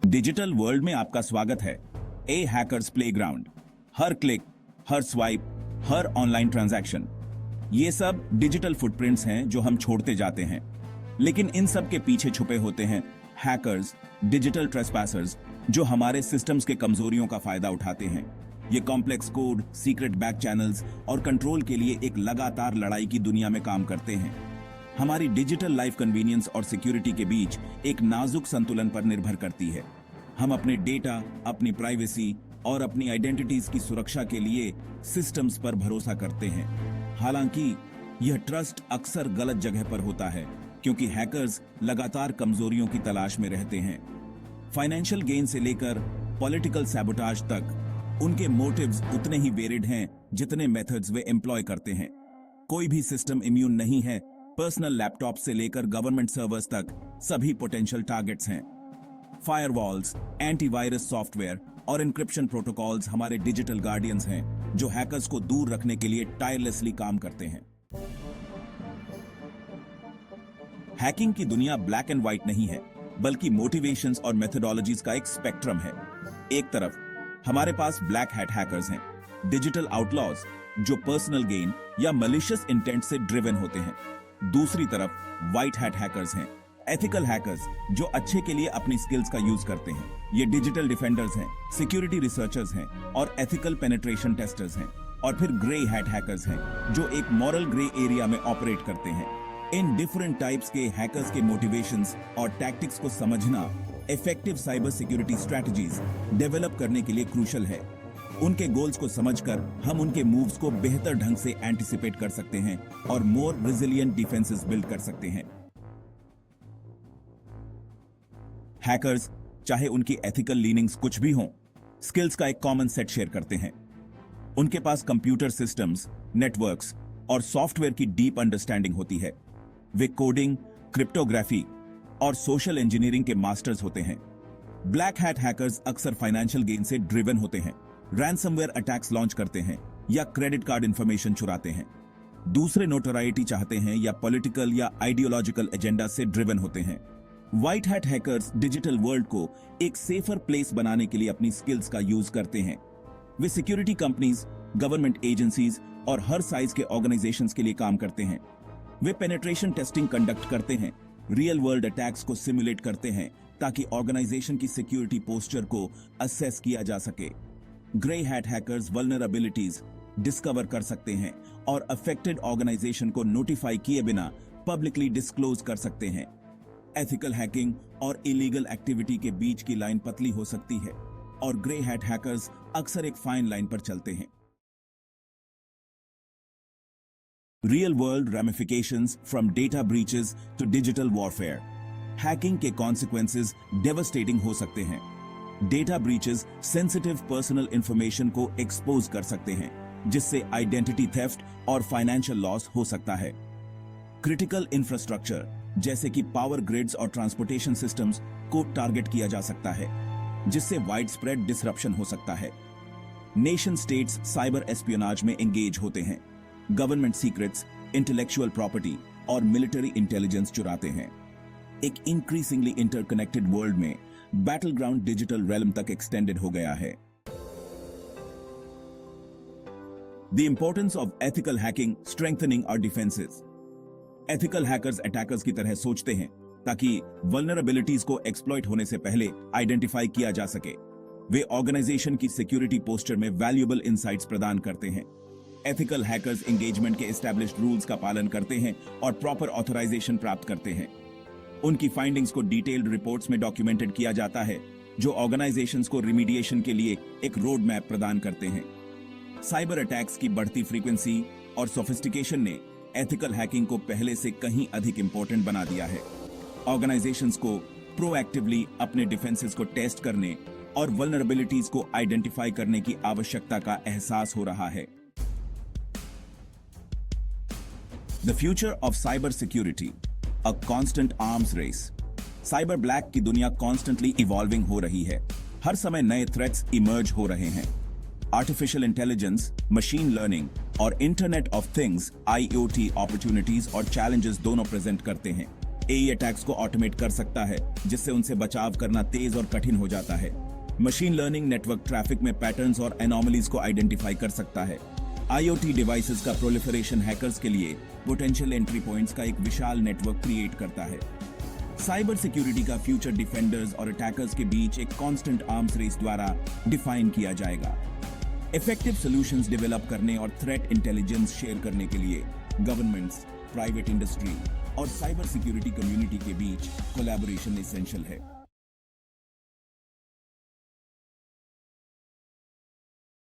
Digital world में आपका स्वागत है। ए हैकर्स प्लेग्राउंड। हर क्लिक, हर स्वाइप, हर ऑनलाइन ट्रांजैक्शन, ये सब डिजिटल फुटप्रिंट्स हैं जो हम छोड़ते जाते हैं। लेकिन इन सब के पीछे छुपे होते हैं हैकर्स, डिजिटल ट्रेसपैसर्स, जो हमारे सिस्टम्स के कमजोरियों का फायदा उठाते हैं। ये complex code, secret back channels और कंट्रोल के लिए एक लगातार लड़ाई की दुनिया में काम करते हैं। हमारी डिजिटल लाइफ कन्वीनियंस और सिक्योरिटी के बीच एक नाजुक संतुलन पर निर्भर करती है। हम अपने डेटा, अपनी प्राइवेसी और अपनी आइडेंटिटीज की सुरक्षा के लिए सिस्टम्स पर भरोसा करते हैं। हालांकि यह ट्रस्ट अक्सर गलत जगह पर होता है, क्योंकि हैकर्स लगातार कमजोरियों की तलाश में रहते हैं। फाइनेंशियल गेन से लेकर पॉलिटिकल सैबोटाज तक उनके मोटिव्स उतने ही वेरिड हैं जितने मेथड्स वे एम्प्लॉय करते हैं। कोई भी सिस्टम इम्यून नहीं है। पर्सनल लैपटॉप से लेकर गवर्नमेंट सर्वर्स तक सभी पोटेंशियल टारगेट्स हैं। फायरवॉल्स, एंटीवायरस सॉफ्टवेयर और इंक्रिप्शन प्रोटोकॉल्स हमारे डिजिटल गार्डियंस हैं, जो हैकर्स को दूर रखने के लिए टायरलेसली काम करते हैं। हैकिंग की दुनिया ब्लैक एंड व्हाइट नहीं है, बल्कि मोटिवेशंस और मेथोडोलॉजीज का एक स्पेक्ट्रम है। एक तरफ हमारे पास ब्लैक हैट हैकर्स हैं, डिजिटल आउटलॉज जो पर्सनल गेन या मलिशियस इंटेंट से ड्रिवन होते हैं। दूसरी तरफ व्हाइट हैट हैकर्स हैं, एथिकल हैकर्स जो अच्छे के लिए अपनी स्किल्स का यूज करते हैं। ये डिजिटल डिफेंडर्स हैं, सिक्योरिटी रिसर्चर्स हैं और एथिकल पेनिट्रेशन टेस्टर्स हैं। और फिर ग्रे हैट हैकर्स हैं जो एक मॉरल ग्रे एरिया में ऑपरेट करते हैं। इन डिफरेंट टाइप्स के हैकर्स के मोटिवेशंस और टैक्टिक्स को समझना effective cyber security strategies develop करने के लिए क्रूशल है। उनके गोल्स को समझकर हम उनके मूव्स को बेहतर ढंग से एंटिसिपेट कर सकते हैं और मोर रेजिलिएंट डिफेंसेस बिल्ड कर सकते हैं। हैकर्स, चाहे उनकी एथिकल लीनिंग्स कुछ भी हों, स्किल्स का एक कॉमन सेट शेयर करते हैं। उनके पास कंप्यूटर सिस्टम्स, नेटवर्क्स और सॉफ्टवेयर की डीप अंडरस्टैंडिंग होती है। वे कोडिंग, क्रिप्टोग्राफी और सोशल इंजीनियरिंग के मास्टर्स होते हैं। ब्लैक हैट हैकर्स अक्सर फाइनेंशियल गेन से ड्रिवन होते हैं, रैंसमवेयर अटैक्स लॉन्च करते हैं या क्रेडिट कार्ड इंफॉर्मेशन चुराते हैं। दूसरे नोटोराइटी चाहते हैं या पॉलिटिकल या आइडियोलॉजिकल एजेंडा से ड्रिवन होते हैं। White hat hackers digital world को एक सेफर प्लेस बनाने के लिए अपनी स्किल्स का यूज करते हैं। वे सिक्योरिटी कंपनीज, गवर्नमेंट एजेंसीज और हर साइज के ऑर्गेनाइजेशंस के लिए काम करते हैं। वे पेनिट्रेशन टेस्टिंग कंडक्ट करते हैं, रियल वर्ल्ड अटैक्स को सिमुलेट करते हैं ताकि ऑर्गेनाइजेशन की सिक्योरिटी पोस्चर को असेस किया जा सके। Grey hat hackers vulnerabilities discover कर सकते हैं और अफेक्टेड ऑर्गेनाइजेशन को नोटिफाई किए बिना पब्लिकली डिस्क्लोज कर सकते हैं। एथिकल हैकिंग और इलीगल एक्टिविटी के बीच की लाइन पतली हो सकती है और ग्रे हैट हैकर्स अक्सर एक फाइन लाइन पर चलते हैं। Real world ramifications from data breaches to digital warfare. Hacking के कॉन्सिक्वेंसेस डेवास्टेटिंग हो सकते हैं। Data breaches sensitive personal information को एक्सपोज कर सकते हैं, जिससे आइडेंटिटी थेफ्ट और फाइनेंशियल लॉस हो सकता है। क्रिटिकल इंफ्रास्ट्रक्चर जैसे कि पावर ग्रिड्स और ट्रांसपोर्टेशन सिस्टम्स को टारगेट किया जा सकता है, जिससे वाइड स्प्रेड डिसरप्शन हो सकता है। नेशन स्टेट्स साइबर एस्पियोनाज में एंगेज होते हैं, गवर्नमेंट सीक्रेट्स, इंटेलेक्चुअल प्रॉपर्टी और मिलिट्री इंटेलिजेंस चुराते हैं। एक इंक्रीजिंगली इंटरकनेक्टेड वर्ल्ड में बैटलग्राउंड डिजिटल रेलम तक एक्सटेंडेड हो गया है। The importance of ethical hacking strengthening our defenses. Ethical hackers attackers की तरह सोचते हैं ताकि वल्नरेबिलिटीज को एक्सप्लॉइट होने से पहले आइडेंटिफाई किया जा सके। वे ऑर्गेनाइजेशन की सिक्योरिटी पोस्चर में वैल्यूएबल इनसाइट्स प्रदान करते हैं। एथिकल हैकर्स एंगेजमेंट के एस्टैब्लिश्ड रूल्स का पालन करते हैं और प्रॉपर ऑथराइजेशन प्राप्त करते हैं। उनकी फाइंडिंग्स को डिटेल्ड रिपोर्ट्स में डॉक्यूमेंटेड किया जाता है, जो ऑर्गेनाइजेशंस को रिमीडिएशन के लिए एक रोड मैप प्रदान करते हैं। साइबर अटैक्स की बढ़ती फ्रीक्वेंसी और सोफिस्टिकेशन ने एथिकल हैकिंग को पहले से कहीं अधिक इंपॉर्टेंट बना दिया है। ऑर्गेनाइजेशंस को प्रोएक्टिवली अपने डिफेंसेस को टेस्ट करने और वल्नरेबिलिटीज को आइडेंटिफाई करने की आवश्यकता का एहसास हो रहा है। The future of cyber security, a constant arms race. Cyber black की दुनिया कॉन्स्टेंटली इवॉल्विंग हो रही है। हर समय नए थ्रेट्स इमर्ज हो रहे हैं। आर्टिफिशियल इंटेलिजेंस, मशीन लर्निंग और internet of things (IoT) opportunities और चैलेंजेस दोनों प्रेजेंट करते हैं। एआई अटैक्स को ऑटोमेट कर सकता है, जिससे उनसे बचाव करना तेज और कठिन हो जाता है। मशीन लर्निंग नेटवर्क ट्रैफिक में पैटर्न्स और एनोमलीज को आइडेंटिफाई कर सकता है। आईओटी डिवाइसेस का प्रोलिफरेशन हैकर्स के लिए पोटेंशियल एंट्री पॉइंट्स का एक विशाल नेटवर्क क्रिएट करता है। साइबर सिक्योरिटी का फ्यूचर डिफेंडर्स और अटैकर्स के बीच एक कांस्टेंट आर्म्स रेस द्वारा डिफाइन किया जाएगा। इफेक्टिव सॉल्यूशंस डेवलप करने और थ्रेट इंटेलिजेंस शेयर करने के लिए गवर्नमेंट्स, प्राइवेट इंडस्ट्री और साइबर सिक्योरिटी कम्युनिटी के बीच कोलैबोरेशन एसेंशियल है।